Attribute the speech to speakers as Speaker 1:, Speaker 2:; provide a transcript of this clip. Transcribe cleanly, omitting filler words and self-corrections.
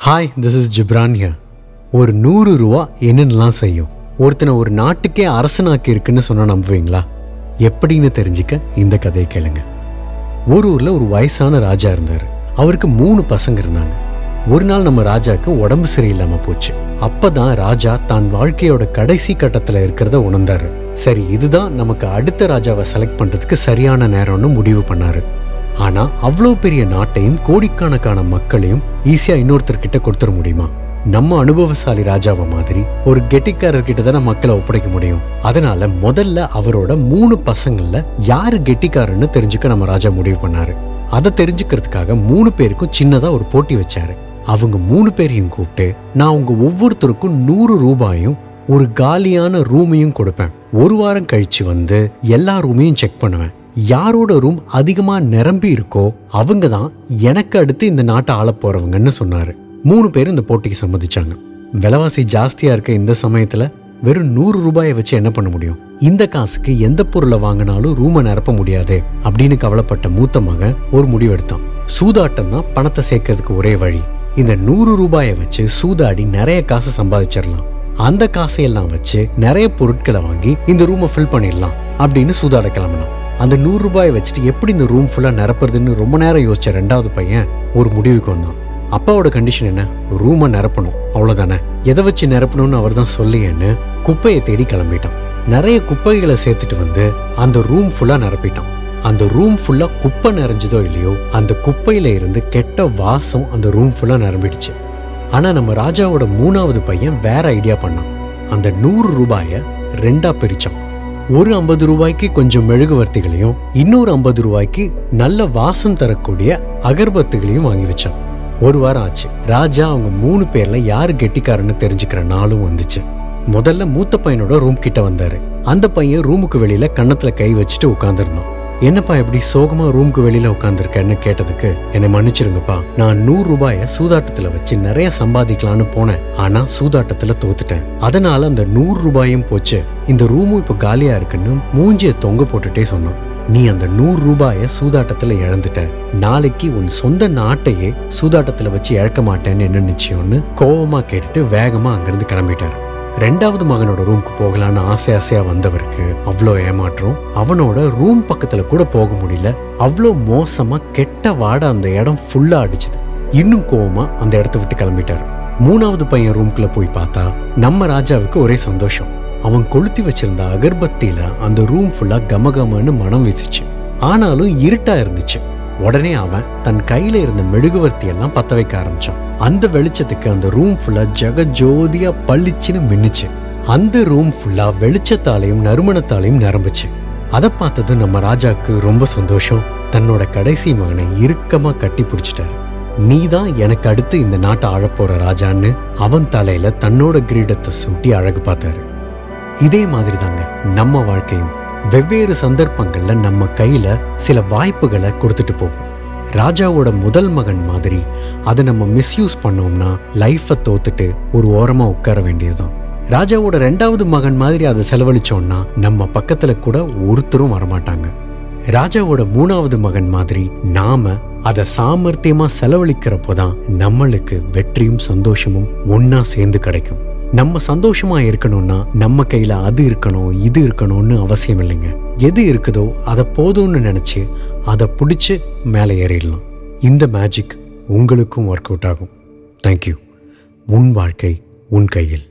Speaker 1: Hi, this is Ghibran here. ஒரு 100 ரூபா என்னென்னலாம் செய்யும்? ஒருத்தனை ஒரு நாட்டுக்கே அரசனாக்கி இருக்குன்னு சொன்னா நம்புவீங்களா? எப்படின்னு தெரிஞ்சுக்க இந்த கதையை கேளுங்க. ஒரு ஊர்ல ஒரு வயசான ராஜா இருந்தாரு. அவருக்கு 3 பசங்க இருந்தாங்க. ஒரு நாள் நம்ம ராஜாக்கு உடம்பு சரியில்லாம போச்சு. அப்பதான் ராஜா தான் வாழ்க்கையோட கடைசி கட்டத்துல இருக்கிறத உணர்ந்தாரு. சரி, இதுதான் நமக்கு அடுத்த ராஜாவை செலக்ட் பண்றதுக்கு சரியான நேரம்னு முடிவு பண்ணாரு. ஆனா அவ்வளோ பெரிய நாட்டையும் கோடிக்கணக்கான மக்களையும் ஈஸியா இன்னொருத்தர்கிட்ட கொடுத்துட முடியுமா? நம்ம அனுபவசாலி ராஜாவை மாதிரி ஒரு கெட்டிக்காரர்கிட்ட தான் மக்களை ஒப்படைக்க முடியும். அதனால முதல்ல அவரோட 3 பசங்கள்ல யாரு கெட்டிக்காரன்னு தெரிஞ்சுக்க நம்ம ராஜா முடிவு பண்ணாரு. அதை தெரிஞ்சுக்கிறதுக்காக 3 பேருக்கும் சின்னதா ஒரு போட்டி வச்சாரு. அவங்க 3 பேரையும் கூப்பிட்டு, நான் உங்க ஒவ்வொருத்தருக்கும் 100 ரூபாயும் ஒரு காலியான ரூமையும் கொடுப்பேன். ஒரு வாரம் கழிச்சு வந்து எல்லா ரூமையும் செக் பண்ணுவேன். யாரோட ரூம் அதிகமா நிரம்பி இருக்கோ அவங்க தான் எனக்கு அடுத்து இந்த நாட்டை ஆள போறவங்கன்னு சொன்னாரு. 3 பேரும் இந்த போட்டிக்கு சம்மதிச்சாங்க. விலைவாசி ஜாஸ்தியா இருக்க இந்த சமயத்துல வெறும் 100 ரூபாயை வச்சு என்ன பண்ண முடியும்? இந்த காசுக்கு எந்த பொருளை வாங்கினாலும் ரூமை நிரப்ப முடியாது அப்படின்னு கவலைப்பட்ட மூத்த மகன் ஒரு முடிவெடுத்தான். சூதாட்டம் தான் பணத்தை சேர்க்கறதுக்கு ஒரே வழி. இந்த 100 ரூபாயை வச்சு சூதாடி நிறைய காசு சம்பாதிச்சிடலாம். அந்த காசையெல்லாம் வச்சு நிறைய பொருட்களை வாங்கி இந்த ரூமை ஃபில் பண்ணிடலாம் அப்படின்னு சூதாட கிளம்பினான். அந்த 100 ரூபாயை வச்சுட்டு எப்படி இந்த ரூம் ஃபுல்லா நிரப்புறதுன்னு ரொம்ப நேரம் யோசிச்ச 2வது பையன் ஒரு முடிவுக்கு வந்தான். அப்பாவோட கண்டிஷன் என்ன? ரூமை நிரப்பணும், அவ்வளவுதானே. எதை வச்சு நிரப்பணும்னு அவர் தான் சொல்லியேன்னு குப்பையை தேடி கிளம்பிட்டான். நிறைய குப்பைகளை சேர்த்துட்டு வந்து அந்த ரூம் ஃபுல்லா நிரப்பிட்டான். அந்த ரூம் ஃபுல்லா குப்பை நிறைஞ்சதோ இல்லையோ, அந்த குப்பையில இருந்து கெட்ட வாசம் அந்த ரூம் ஃபுல்லா நிரம்பிடுச்சு. ஆனா நம்ம ராஜாவோட 3வது பையன் வேற ஐடியா பண்ணான். அந்த 100 ரூபாயை 2ஆ பிரிச்சான். ஒரு 50 ரூபாய்க்கு கொஞ்சம் மெழுகுவர்த்திகளையும் இன்னொரு 50 ரூபாய்க்கு நல்ல வாசம் தரக்கூடிய அகர்பத்துகளையும் வாங்கி வச்சான். ஒரு வாரம் ஆச்சு. ராஜா அவங்க 3 பேர்ல யாரு கெட்டிக்காரன்னு தெரிஞ்சுக்கிற நாளும் வந்துச்சு. முதல்ல மூத்த பையனோட ரூம் கிட்ட வந்தாரு. அந்த பையன் ரூமுக்கு வெளியில கன்னத்துல கை வச்சுட்டு உட்கார்ந்துருந்தான். என்னப்பா இப்படி சோகமா ரூமுக்கு வெளியில உட்காந்துருக்கன்னு கேட்டதுக்கு, என்னை மன்னிச்சிருங்கப்பா, நான் 100 ரூபாயை சூதாட்டத்துல வச்சு நிறைய சம்பாதிக்கலான்னு போனேன். ஆனா சூதாட்டத்துல தோத்துட்டேன். அதனால அந்த 100 ரூபாயும் போச்சு. இந்த ரூமும் இப்ப காலியா இருக்குன்னு மூஞ்சிய தொங்க போட்டுட்டே சொன்னான். நீ அந்த 100 ரூபாயை சூதாட்டத்துல இழந்துட்ட. நாளைக்கு உன் சொந்த நாட்டையே சூதாட்டத்துல வச்சு இழக்க மாட்டேன்னு என்ன நிச்சயம்னு கோவமா கேட்டுட்டு வேகமா அங்கிருந்து கிளம்பிட்டாரு. 2வது மகனோட ரூமுக்கு போகலான்னு ஆசையா வந்தவருக்கு அவ்வளோ ஏமாற்றம். அவனோட ரூம் பக்கத்துல கூட போக முடியல. அவ்வளோ மோசமா கெட்ட வாடை அந்த இடம் ஃபுல்லா அடிச்சுது. இன்னும் கோவமா அந்த இடத்த விட்டு கிளம்பிட்டாரு. 3வது பையன் ரூம்குள்ள போய் பார்த்தா நம்ம ராஜாவுக்கு ஒரே சந்தோஷம். அவன் கொளுத்தி வச்சிருந்த அகர்பத்தியில அந்த ரூம் ஃபுல்லா கமகமன்னு மனம் வீசிச்சு. ஆனாலும் இருட்டா இருந்துச்சு. உடனே அவன் தன் கையில இருந்த மெழுகுவர்த்தி எல்லாம் பத்த வைக்க ஆரம்பிச்சான். அந்த வெளிச்சத்துக்கு அந்த ரூம் ஃபுல்லா ஜெகஜோதியா பளிச்சுன்னு மின்னுச்சு. அந்த ரூம் ஃபுல்லா வெளிச்சத்தாலையும் நறுமணத்தாலையும் நிரம்புச்சு. அதை பார்த்தது நம்ம ராஜாக்கு ரொம்ப சந்தோஷம். தன்னோட கடைசி மகனை இறுக்கமா கட்டி பிடிச்சிட்டாரு. நீதான் எனக்கு அடுத்து இந்த நாட்டை ஆழப்போற ராஜான்னு அவன் தலையில தன்னோட கிரீடத்தை சூட்டி அழகு பார்த்தாரு. இதே மாதிரி தாங்க நம்ம வாழ்க்கையும். வெவ்வேறு சந்தர்ப்பங்கள்ல நம்ம கையில சில வாய்ப்புகளை கொடுத்துட்டு போவோம். ராஜாவோட முதல் மகன் மாதிரி அதை நம்ம மிஸ்யூஸ் பண்ணோம்னா லைஃபை தோத்துட்டு ஒரு ஓரமா உட்கார வேண்டியதுதான். ராஜாவோட 2வது மகன் மாதிரி அதை செலவழிச்சோம்னா நம்ம பக்கத்துல கூட ஒருத்தரும் வரமாட்டாங்க. ராஜாவோட 3வது மகன் மாதிரி நாம அதை சாமர்த்தியமா செலவழிக்கிறப்போதான் நம்மளுக்கு வெற்றியும் சந்தோஷமும் ஒன்னா சேர்ந்து கிடைக்கும். நம்ம சந்தோஷமா இருக்கணும்னா நம்ம கையில அது இருக்கணும் இது இருக்கணும்னு அவசியம் இல்லைங்க. எது இருக்குதோ அதை போதும்னு நினைச்சு அதை பிடிச்சு மேலே ஏறிடலாம். இந்த மேஜிக் உங்களுக்கும் ஒர்க் அவுட் ஆகும். தேங்க்யூ. உன் வாழ்க்கை உன் கையில்.